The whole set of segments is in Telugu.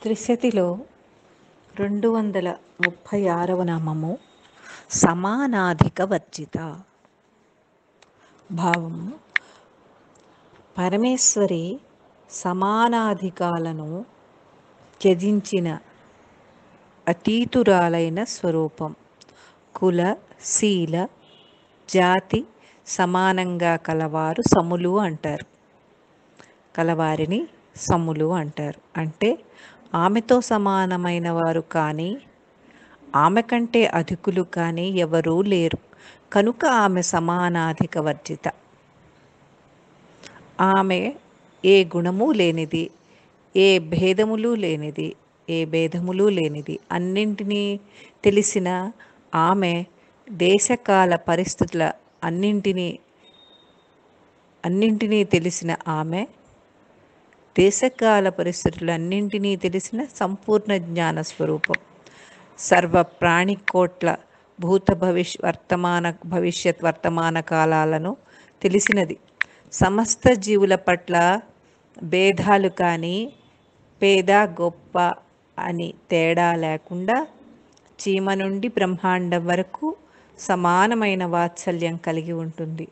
త్రిశతిలో 236వ నామము సమానాధిక వర్జిత. భావము: పరమేశ్వరి సమానాధికాలను త్యజించిన అతీతురాలైన స్వరూపం. కుల, శీల, జాతి సమానంగా కలవారు సములు అంటారు. కలవారిని సములు అంటారు. అంటే ఆమెతో సమానమైన వారు కానీ ఆమె కంటే అధికులు కానీ ఎవరూ లేరు. కనుక ఆమె సమానాధిక వర్జిత. ఆమె ఏ గుణము లేనిది, ఏ భేదములు లేనిది, అన్నింటినీ తెలిసిన ఆమె, దేశకాల పరిస్థితుల అన్నింటినీ తెలిసిన సంపూర్ణ జ్ఞాన స్వరూపం. సర్వ ప్రాణికోట్ల భూత భవిష్యత్ వర్తమాన కాలాలను తెలిసినది. సమస్త జీవుల పట్ల భేదాలు కానీ పేద గొప్ప అని తేడా లేకుండా చీమ నుండి బ్రహ్మాండం వరకు సమానమైన వాత్సల్యం కలిగి ఉంటుంది.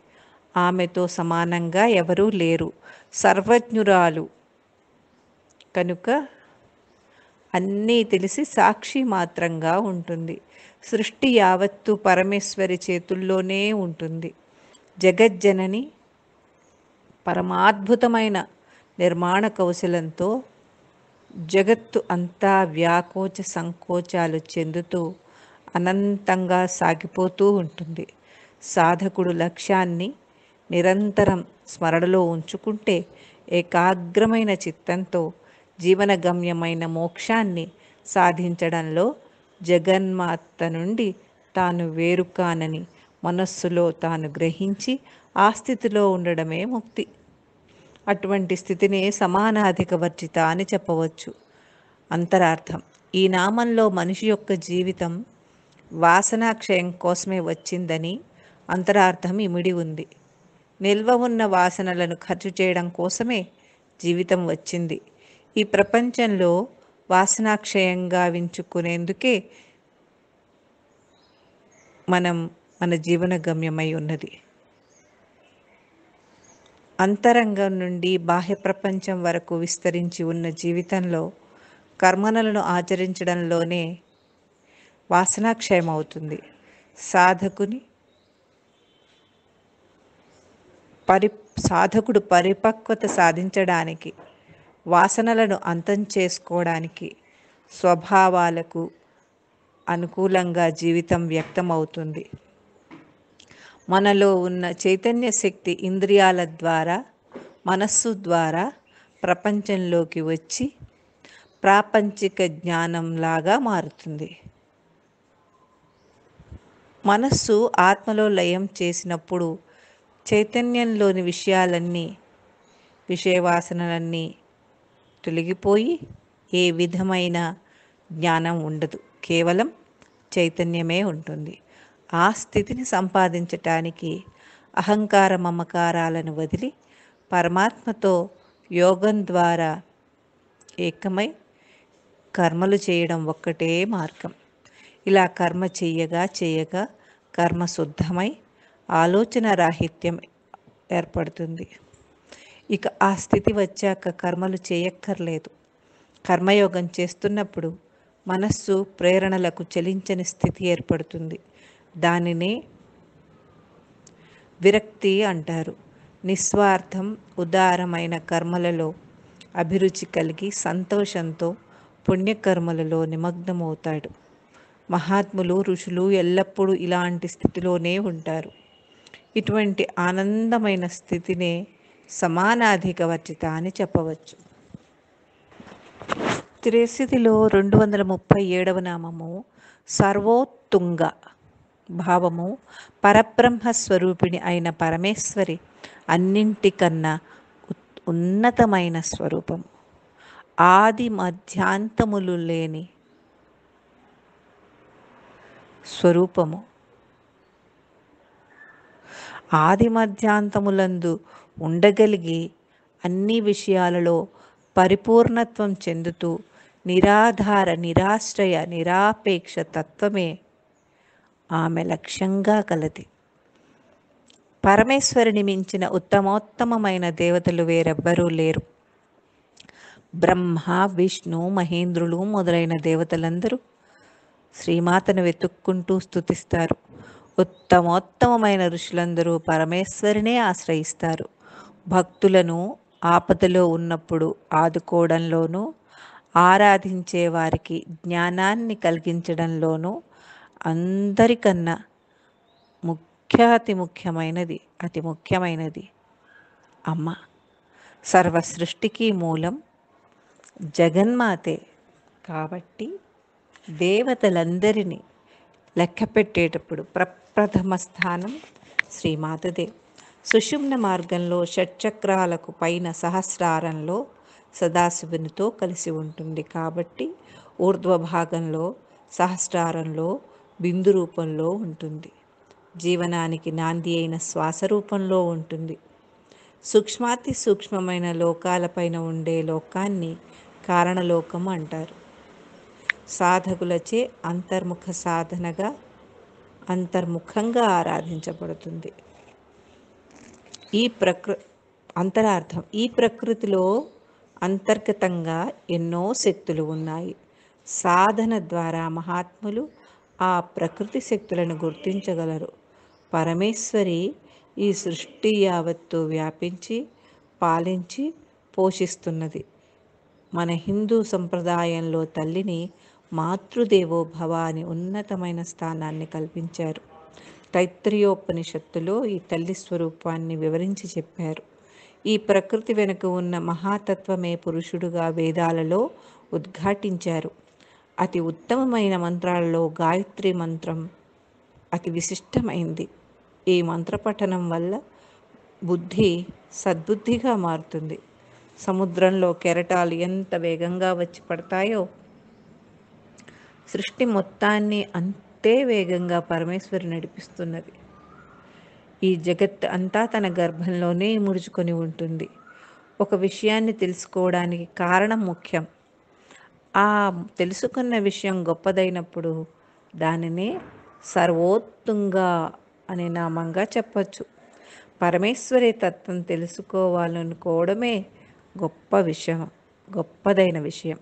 ఆమెతో సమానంగా ఎవరూ లేరు. సర్వజ్ఞురాలు కనుక అన్నీ తెలిసి సాక్షి మాత్రంగా ఉంటుంది. సృష్టి యావత్తు పరమేశ్వరి చేతుల్లోనే ఉంటుంది. జగజ్జనని పరమాద్భుతమైన నిర్మాణ కౌశలంతో జగత్తు అంతా వ్యాకోచ సంకోచాలు చెందుతూ అనంతంగా సాగిపోతూ ఉంటుంది. సాధకుడు లక్ష్యాన్ని నిరంతరం స్మరణలో ఉంచుకుంటే ఏకాగ్రమైన చిత్తంతో జీవనగమ్యమైన మోక్షాన్ని సాధించడంలో జగన్మాత నుండి తాను వేరు కానని మనస్సులో తాను గ్రహించి ఆ స్థితిలో ఉండడమే ముక్తి. అటువంటి స్థితిని సమానాధిక వర్జిత అని చెప్పవచ్చు. అంతరార్థం: ఈ నామంలో మనిషి యొక్క జీవితం వాసనాక్షయం కోసమే వచ్చిందని అంతరార్థం ఇమిడి ఉంది. నిల్వ ఉన్న వాసనలను ఖర్చు చేయడం కోసమే జీవితం వచ్చింది. ఈ ప్రపంచంలో వాసనాక్షయం గావించుకునేందుకే మన జీవన గమ్యమై ఉన్నది. అంతరంగం నుండి బాహ్య ప్రపంచం వరకు విస్తరించి ఉన్న జీవితంలో కర్మలను ఆచరించడంలోనే వాసనాక్షయం అవుతుంది. సాధకుడు పరిపక్వత సాధించడానికి, వాసనలను అంతం చేసుకోవడానికి స్వభావాలకు అనుకూలంగా జీవితం వ్యక్తమవుతుంది. మనలో ఉన్న చైతన్య శక్తి ఇంద్రియాల ద్వారా, మనస్సు ద్వారా ప్రపంచంలోకి వచ్చి ప్రాపంచిక జ్ఞానంలాగా మారుతుంది. మనస్సు ఆత్మలో లయం చేసినప్పుడు చైతన్యంలోని విషయవాసనలన్నీ తొలగిపోయి ఏ విధమైన జ్ఞానం ఉండదు. కేవలం చైతన్యమే ఉంటుంది. ఆ స్థితిని సంపాదించటానికి అహంకార మమకారాలను వదిలి పరమాత్మతో యోగం ద్వారా ఏకమై కర్మలు చేయడం ఒక్కటే మార్గం. ఇలా కర్మ చేయగా కర్మ శుద్ధమై ఆలోచన రాహిత్యం ఏర్పడుతుంది. ఇక ఆ స్థితి వచ్చాక కర్మలు చేయక్కర్లేదు. కర్మయోగం చేస్తున్నప్పుడు మనస్సు ప్రేరణలకు చలించని స్థితి ఏర్పడుతుంది. దానినే విరక్తి అంటారు. నిస్వార్థం, ఉదారమైన కర్మలలో అభిరుచి కలిగి సంతోషంతో పుణ్యకర్మలలో నిమగ్నమవుతాడు. మహాత్ములు, ఋషులు ఎల్లప్పుడూ ఇలాంటి స్థితిలోనే ఉంటారు. ఇటువంటి ఆనందమైన స్థితినే సమానాధిక వర్జిత అని చెప్పవచ్చు. త్రిశతిలో 237వ నామము సర్వోత్తుంగ. భావము: పరబ్రహ్మ స్వరూపిణి అయిన పరమేశ్వరి అన్నింటికన్నా ఉన్నతమైన స్వరూపము. ఆది మధ్యాంతములు లేని స్వరూపము. ఆది మధ్యాంతములందు ఉండగలిగి అన్ని విషయాలలో పరిపూర్ణత్వం చెందుతూ నిరాధార నిరాశ్రయ నిరాపేక్ష తత్వమే ఆమె లక్ష్యంగా కలది. పరమేశ్వరుని మించిన ఉత్తమోత్తమమైన దేవతలు వేరెవ్వరూ లేరు. బ్రహ్మ, విష్ణు, మహేంద్రులు మొదలైన దేవతలందరూ శ్రీమాతను వెతుక్కుంటూ స్తుతిస్తారు. ఉత్తమోత్తమమైన ఋషులందరూ పరమేశ్వరినే ఆశ్రయిస్తారు. భక్తులను ఆపదలో ఉన్నప్పుడు ఆదుకోవడంలోనూ, ఆరాధించే వారికి జ్ఞానాన్ని కలిగించడంలోనూ అందరికన్నా అతి ముఖ్యమైనది అమ్మ. సర్వ సృష్టికి మూలం జగన్మాతే. కాబట్టి దేవతలందరినీ లెక్క పెట్టేటప్పుడు ప్రప్రథమ స్థానం శ్రీమాతదే. సుషుమ్న మార్గంలో షట్చక్రాలకు పైన సహస్రారంలో సదాశివునితో కలిసి ఉంటుంది. కాబట్టి ఊర్ధ్వభాగంలో సహస్రారంలో బిందు రూపంలో ఉంటుంది. జీవనానికి నాంది అయిన శ్వాస రూపంలో ఉంటుంది. సూక్ష్మాతి సూక్ష్మమైన లోకాలపైన ఉండే లోకాన్ని కారణలోకం అంటారు. సాధకులచే అంతర్ముఖంగా ఆరాధించబడుతుంది. అంతరార్థం: ఈ ప్రకృతిలో అంతర్గతంగా ఎన్నో శక్తులు ఉన్నాయి. సాధన ద్వారా మహాత్ములు ఆ ప్రకృతి శక్తులను గుర్తించగలరు. పరమేశ్వరి ఈ సృష్టి యావత్తు వ్యాపించి పాలించి పోషిస్తున్నది. మన హిందూ సంప్రదాయంలో తల్లిని మాతృదేవోభవ అని ఉన్నతమైన స్థానాన్ని కల్పించారు. తైత్రీయోపనిషత్తులో ఈ తల్లి స్వరూపాన్ని వివరించి చెప్పారు. ఈ ప్రకృతి వెనుక ఉన్న మహాతత్వమే పురుషుడుగా వేదాలలో ఉద్ఘాటించారు. అతి ఉత్తమమైన మంత్రాలలో గాయత్రి మంత్రం అతి విశిష్టమైంది. ఈ మంత్రపఠనం వల్ల బుద్ధి సద్బుద్ధిగా మారుతుంది. సముద్రంలో కెరటాలు ఎంత వేగంగా వచ్చి పడతాయో సృష్టి మొత్తాన్ని అంతే వేగంగా పరమేశ్వరి నడిపిస్తున్నది. ఈ జగత్ అంతా తన గర్భంలోనే ముడుచుకొని ఉంటుంది. ఒక విషయాన్ని తెలుసుకోవడానికి కారణం ముఖ్యం. ఆ తెలుసుకున్న విషయం గొప్పదైనప్పుడు దానినే సర్వోత్తుంగ అనే నామంగా చెప్పచ్చు. పరమేశ్వరి తత్వం తెలుసుకోవాలనుకోవడమే గొప్పదైన విషయం.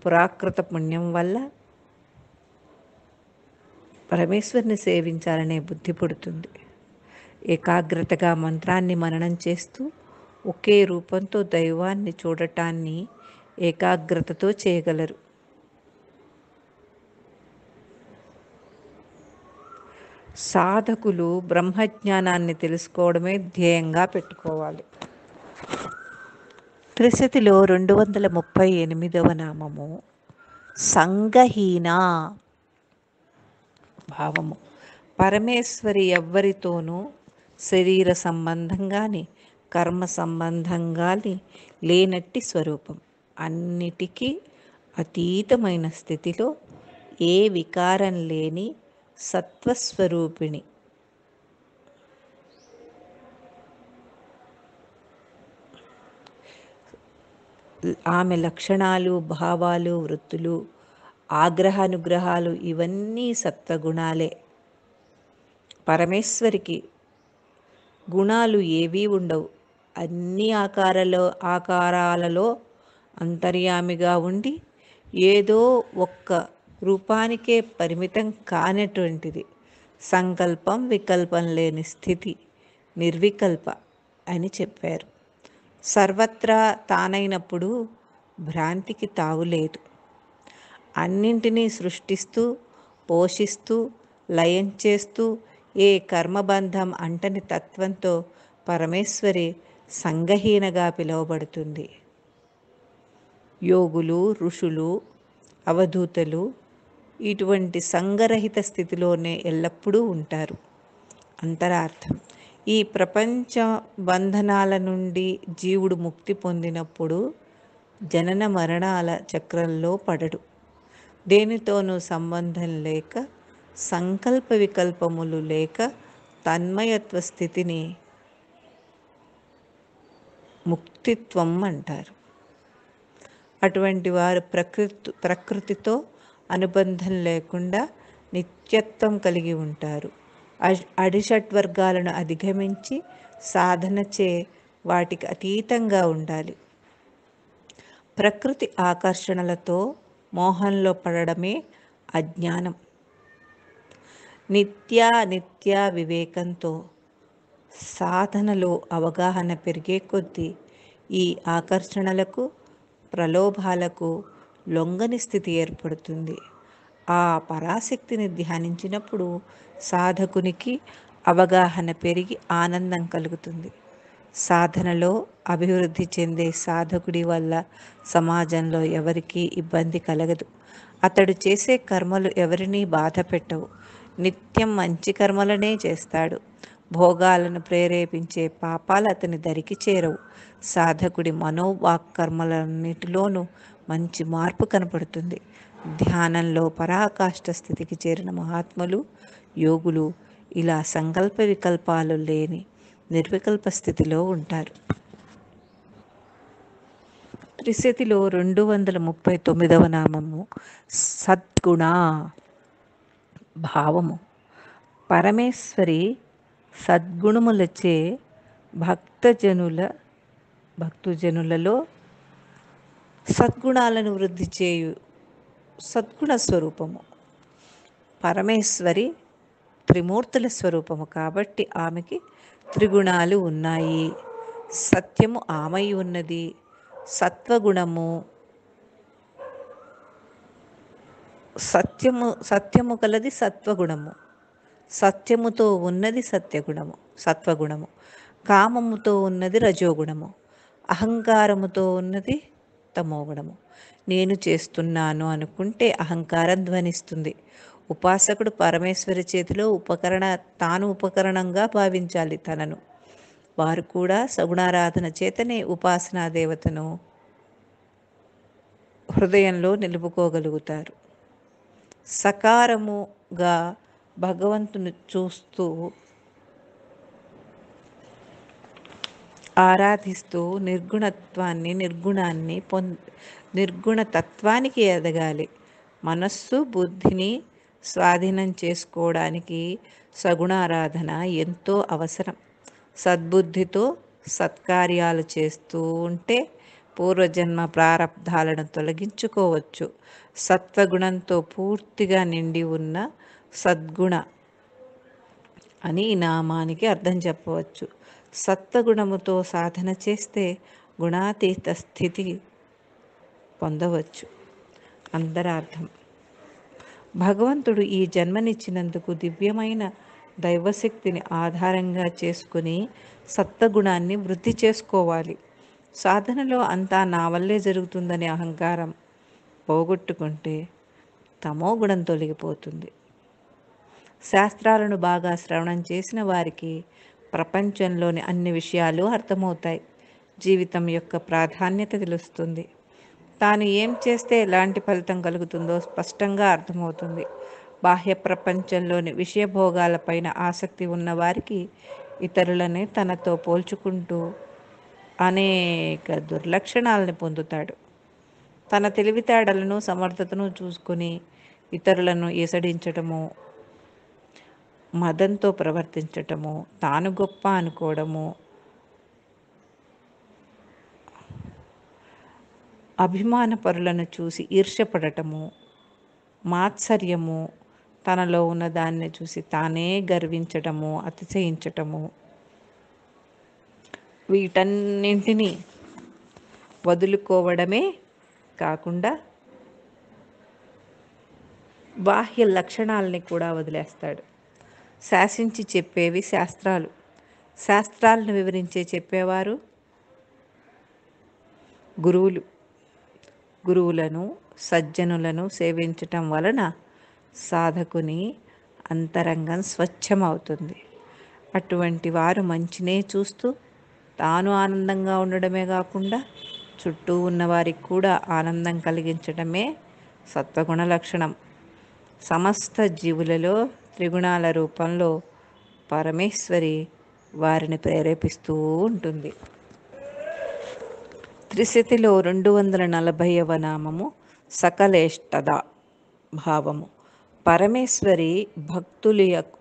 పురాకృత పుణ్యం వల్ల పరమేశ్వరిని సేవించాలనే బుద్ధి పుడుతుంది. ఏకాగ్రతగా మంత్రాన్ని మననం చేస్తూ ఒకే రూపంతో దైవాన్ని చూడటాన్ని ఏకాగ్రతతో చేయగలరు. సాధకులు బ్రహ్మజ్ఞానాన్ని తెలుసుకోవడమే ధ్యేయంగా పెట్టుకోవాలి. త్రిశతిలో 238వ నామము సంగహీన. భావము: పరమేశ్వరి ఎవ్వరితోనూ శరీర సంబంధం కానీ కర్మ సంబంధం కానీ లేనట్టి స్వరూపం. అన్నిటికీ అతీతమైన స్థితిలో ఏ వికారం లేని సత్వస్వరూపిణి. ఆమె లక్షణాలు, భావాలు, వృత్తులు, ఆగ్రహానుగ్రహాలు ఇవన్నీ సత్వగుణాలే. పరమేశ్వరికి గుణాలు ఏవీ ఉండవు. అన్ని ఆకారాలలో అంతర్యామిగా ఉండి ఏదో ఒక్క రూపానికే పరిమితం కానటువంటిది. సంకల్పం వికల్పం లేని స్థితి నిర్వికల్ప అని చెప్పారు. సర్వత్రా తానైనప్పుడు భ్రాంతికి తావులేదు. అన్నింటినీ సృష్టిస్తూ పోషిస్తూ లయం చేస్తూ ఏ కర్మబంధం అంటని తత్వంతో పరమేశ్వరి సంగహీనగా పిలువబడుతుంది. యోగులు, ఋషులు, అవధూతలు ఇటువంటి సంగరహిత స్థితిలోనే ఎల్లప్పుడూ ఉంటారు. అంతరార్థం: ఈ ప్రపంచ బంధనాల నుండి జీవుడు ముక్తి పొందినప్పుడు జనన మరణాల చక్రంలో పడడు. దేనితోనూ సంబంధం లేక సంకల్ప వికల్పములు లేక తన్మయత్వ స్థితిని ముక్తిత్వం అంటారు. అటువంటి వారు ప్రకృతితో అనుబంధం లేకుండా నిత్యత్వం కలిగి ఉంటారు. అడిషడ్వర్గాలను అధిగమించి సాధనచే వాటికి అతీతంగా ఉండాలి. ప్రకృతి ఆకర్షణలతో మోహంలో పడడమే అజ్ఞానం. నిత్య వివేకంతో సాధనలో అవగాహన పెరిగే కొద్దీ ఈ ఆకర్షణలకు, ప్రలోభాలకు లొంగని స్థితి ఏర్పడుతుంది. ఆ పరాశక్తిని ధ్యానించినప్పుడు సాధకునికి అవగాహన పెరిగి ఆనందం కలుగుతుంది. సాధనలో అభివృద్ధి చెందే సాధకుడి వల్ల సమాజంలో ఎవరికీ ఇబ్బంది కలగదు. అతడు చేసే కర్మలు ఎవరినీ బాధ పెట్టవు. నిత్యం మంచి కర్మలనే చేస్తాడు. భోగాలను ప్రేరేపించే పాపాలు అతని దరికి చేరవు. సాధకుడి మనోవాక్కర్మలన్నిటిలోనూ మంచి మార్పు కనపడుతుంది. ధ్యానంలో పరాకాష్ఠ స్థితికి చేరిన మహాత్ములు, యోగులు ఇలా సంకల్ప వికల్పాలు లేని నిర్వికల్ప స్థితిలో ఉంటారు. త్రిశతిలో 239వ నామము సద్గుణ భావము. పరమేశ్వరి సద్గుణములచే భక్తుజనులలో సద్గుణాలను వృద్ధి చేయు సద్గుణ స్వరూపము. పరమేశ్వరి త్రిమూర్తుల స్వరూపము కాబట్టి ఆమెకి త్రిగుణాలు ఉన్నాయి. సత్యము ఆమై ఉన్నది. సత్యము కలది సత్వగుణము. సత్యముతో ఉన్నది సత్వగుణము. కామముతో ఉన్నది రజోగుణము. అహంకారముతో ఉన్నది తమోగుణము. నేను చేస్తున్నాను అనుకుంటే అహంకారం ధ్వనిస్తుంది. ఉపాసకుడు పరమేశ్వరి చేతిలో తాను ఉపకరణంగా భావించాలి తనను. వారు కూడా సగుణారాధన చేతనే ఉపాసనా దేవతను హృదయంలో నిలుపుకోగలుగుతారు. సకారముగా భగవంతుని చూస్తూ ఆరాధిస్తూ నిర్గుణతత్వానికి ఎదగాలి. మనస్సు బుద్ధిని స్వాధీనం చేసుకోవడానికి సగుణారాధన ఎంతో అవసరం. సద్బుద్ధితో సత్కార్యాలు చేస్తూ ఉంటే పూర్వజన్మ ప్రారబ్ధాలను తొలగించుకోవచ్చు. సత్వగుణంతో పూర్తిగా నిండి ఉన్న సద్గుణ అని ఈ నామానికి అర్థం చెప్పవచ్చు. సత్వగుణముతో సాధన చేస్తే గుణాతీత స్థితి పొందవచ్చు. అంతరార్థం: భగవంతుడు ఈ జన్మనిచ్చినందుకు దివ్యమైన దైవశక్తిని ఆధారంగా చేసుకుని సత్వగుణాన్ని వృద్ధి చేసుకోవాలి. సాధనలో అంతా నా వల్లే జరుగుతుందనే అహంకారం పోగొట్టుకుంటే తమో గుణం తొలగిపోతుంది. శాస్త్రాలను బాగా శ్రవణం చేసిన వారికి ప్రపంచంలోని అన్ని విషయాలు అర్థమవుతాయి. జీవితం యొక్క ప్రాధాన్యత తెలుస్తుంది. తాను ఏం చేస్తే ఎలాంటి ఫలితం కలుగుతుందో స్పష్టంగా అర్థమవుతుంది. బాహ్య ప్రపంచంలోని విషయభోగాలపైన ఆసక్తి ఉన్నవారికి ఇతరులని తనతో పోల్చుకుంటూ అనేక దుర్లక్షణాలను పొందుతాడు. తన తెలివితేటలను సమర్థతను చూసుకొని ఇతరులను ఈసడించటము, మదంతో ప్రవర్తించటము, తాను గొప్ప అనుకోవడము, అభిమానపరులను చూసి ఈర్ష్యపడటము, మాత్సర్యము, తనలో ఉన్న దాన్ని చూసి తానే గర్వించటము, అతిశయించటము, వీటన్నింటినీ వదులుకోవడమే కాకుండా బాహ్య లక్షణాలని కూడా వదిలేస్తాడు. శాసించి చెప్పేవి శాస్త్రాలు. శాస్త్రాలను వివరించే చెప్పేవారు గురువులను, సజ్జనులను సేవించటం వలన సాధకుని అంతరంగం స్వచ్ఛమవుతుంది. అటువంటి వారు మంచినే చూస్తూ తాను ఆనందంగా ఉండడమే కాకుండా చుట్టూ ఉన్నవారికి కూడా ఆనందం కలిగించడమే సత్వగుణ లక్షణం. సమస్త జీవులలో త్రిగుణాల రూపంలో పరమేశ్వరి వారిని ప్రేరేపిస్తూ ఉంటుంది. త్రిశతిలో 240వ నామము సకలేష్టద భావము. పరమేశ్వరి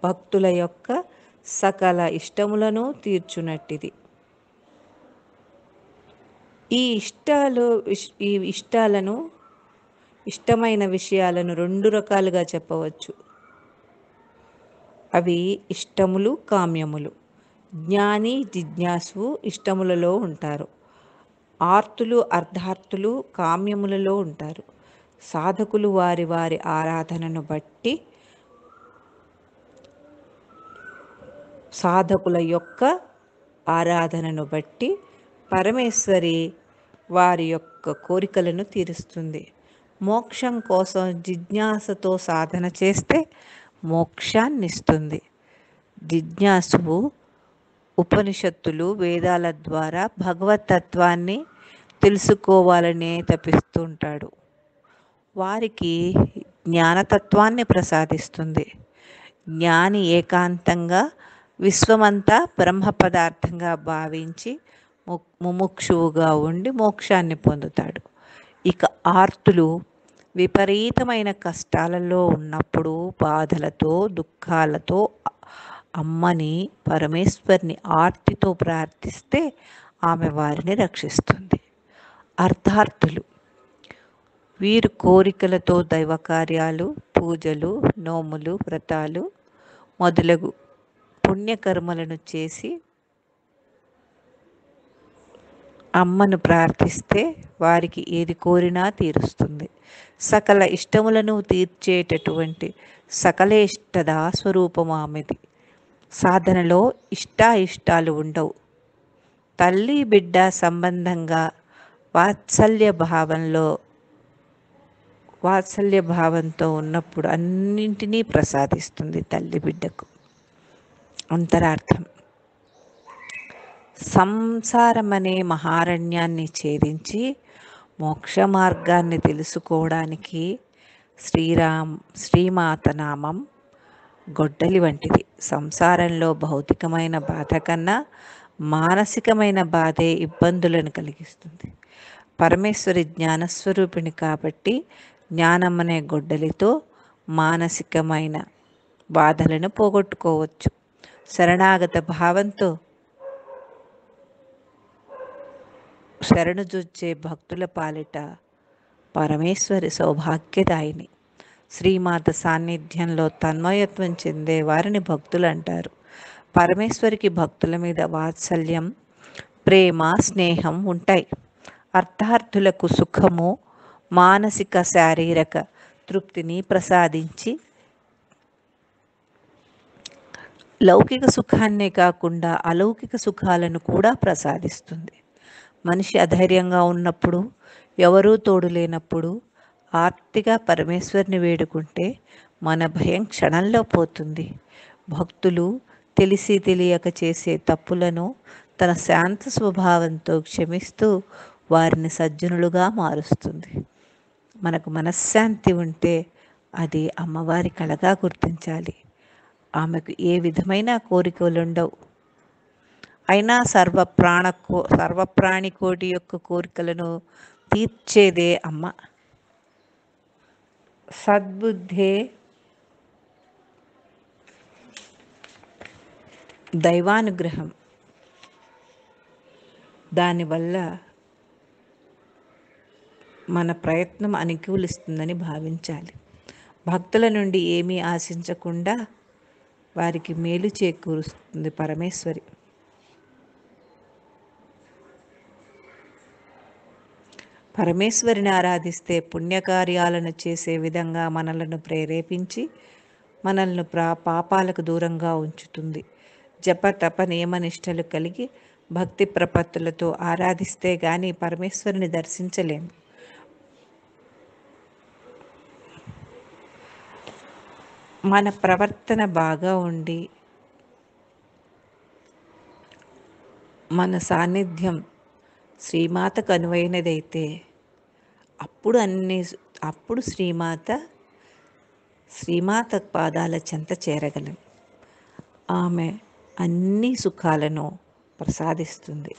భక్తుల యొక్క సకల ఇష్టములను తీర్చునట్టిది. ఈ ఇష్టాలను ఇష్టమైన విషయాలను 2 రకాలుగా చెప్పవచ్చు. అవి ఇష్టములు, కామ్యములు. జ్ఞాని, జిజ్ఞాసు ఇష్టములలో ఉంటారు. ఆర్తులు, అర్ధార్థులు కామ్యములలో ఉంటారు. సాధకులు వారి వారి ఆరాధనను బట్టి సాధకుల యొక్క ఆరాధనను బట్టి పరమేశ్వరి వారి యొక్క కోరికలను తీరుస్తుంది. మోక్షం కోసం జిజ్ఞాసతో సాధన చేస్తే మోక్షాన్ని ఇస్తుంది. జిజ్ఞాసువు ఉపనిషత్తులు, వేదాల ద్వారా భగవతత్వాన్ని తెలుసుకోవాలనే తపిస్తుంటాడు. వారికి జ్ఞానతత్వాన్ని ప్రసాదిస్తుంది. జ్ఞాని ఏకాంతంగా విశ్వమంతా బ్రహ్మ పదార్థంగా భావించి ముముక్షువుగా ఉండి మోక్షాన్ని పొందుతాడు. ఇక ఆర్తులు విపరీతమైన కష్టాలలో ఉన్నప్పుడు బాధలతో, దుఃఖాలతో అమ్మని, పరమేశ్వరిని ఆర్తితో ప్రార్థిస్తే ఆమె వారిని రక్షిస్తుంది. అర్థార్థులు వీరు కోరికలతో దైవ కార్యాలు, పూజలు, నోములు, వ్రతాలు మొదలగు పుణ్యకర్మలను చేసి అమ్మను ప్రార్థిస్తే వారికి ఏది కోరినా తీరుస్తుంది. సకల ఇష్టములను తీర్చేటటువంటి సకలేష్టద స్వరూపము ఆమెది. సాధనలో ఇష్టాయిష్టాలు ఉండవు. తల్లి బిడ్డ సంబంధంగా వాత్సల్య భావంతో ఉన్నప్పుడు అన్నింటినీ ప్రసాదిస్తుంది తల్లి బిడ్డకు. అంతరార్థం: సంసారమనే మహారణ్యాన్ని ఛేదించి మోక్ష మార్గాన్ని తెలుసుకోవడానికి శ్రీమాత నామం గొడ్డలి వంటిది. సంసారంలో భౌతికమైన బాధ కన్నా మానసికమైన బాధే ఇబ్బందులను కలిగిస్తుంది. పరమేశ్వరి జ్ఞానస్వరూపిణి కాబట్టి జ్ఞానమనే గొడ్డలితో మానసికమైన బాధలను పోగొట్టుకోవచ్చు. శరణాగత భావంతో శరణుజొచ్చే భక్తుల పాలిట పరమేశ్వరి సౌభాగ్యదాయిని. శ్రీమాత సాన్నిధ్యంలో తన్మయత్వం చెందే వారిని భక్తులు అంటారు. పరమేశ్వరికి భక్తుల మీద వాత్సల్యం, ప్రేమ, స్నేహం ఉంటాయి. అర్థార్థులకు సుఖము, మానసిక శారీరక తృప్తిని ప్రసాదించి లౌకిక సుఖాన్నే కాకుండా అలౌకిక సుఖాలను కూడా ప్రసాదిస్తుంది. మనిషి అధైర్యంగా ఉన్నప్పుడు, ఎవరూ తోడు లేనప్పుడు ఆర్తిగా పరమేశ్వరిని వేడుకుంటే మన భయం క్షణంలో పోతుంది. భక్తులు తెలిసి తెలియక చేసే తప్పులను తన శాంత స్వభావంతో క్షమిస్తూ వారిని సజ్జనులుగా మారుస్తుంది. మనకు మనశ్శాంతి ఉంటే అది అమ్మవారి కళగా గుర్తించాలి. ఆమెకు ఏ విధమైన కోరికలుండవు. అయినా సర్వప్రాణికోటి యొక్క కోరికలను తీర్చేదే అమ్మ. సద్బుద్ధే దైవానుగ్రహం. దానివల్ల మన ప్రయత్నం అనుకూలిస్తుందని భావించాలి. భక్తుల నుండి ఏమీ ఆశించకుండా వారికి మేలు చేకూరుస్తుంది పరమేశ్వరి. పరమేశ్వరిని ఆరాధిస్తే పుణ్యకార్యాలను చేసే విధంగా మనలను ప్రేరేపించి మనల్ని పాపాలకు దూరంగా ఉంచుతుంది. జప తప నియమనిష్టలు కలిగి భక్తి ప్రపత్తులతో ఆరాధిస్తే గాని పరమేశ్వరిని దర్శించలేము. మన ప్రవర్తన బాగా ఉండి మన సాన్నిధ్యం శ్రీమాతకు అనువైనదైతే అప్పుడు శ్రీమాత పాదాల చెంత చేరగలం. ఆమె అన్ని సుఖాలను ప్రసాదిస్తుంది.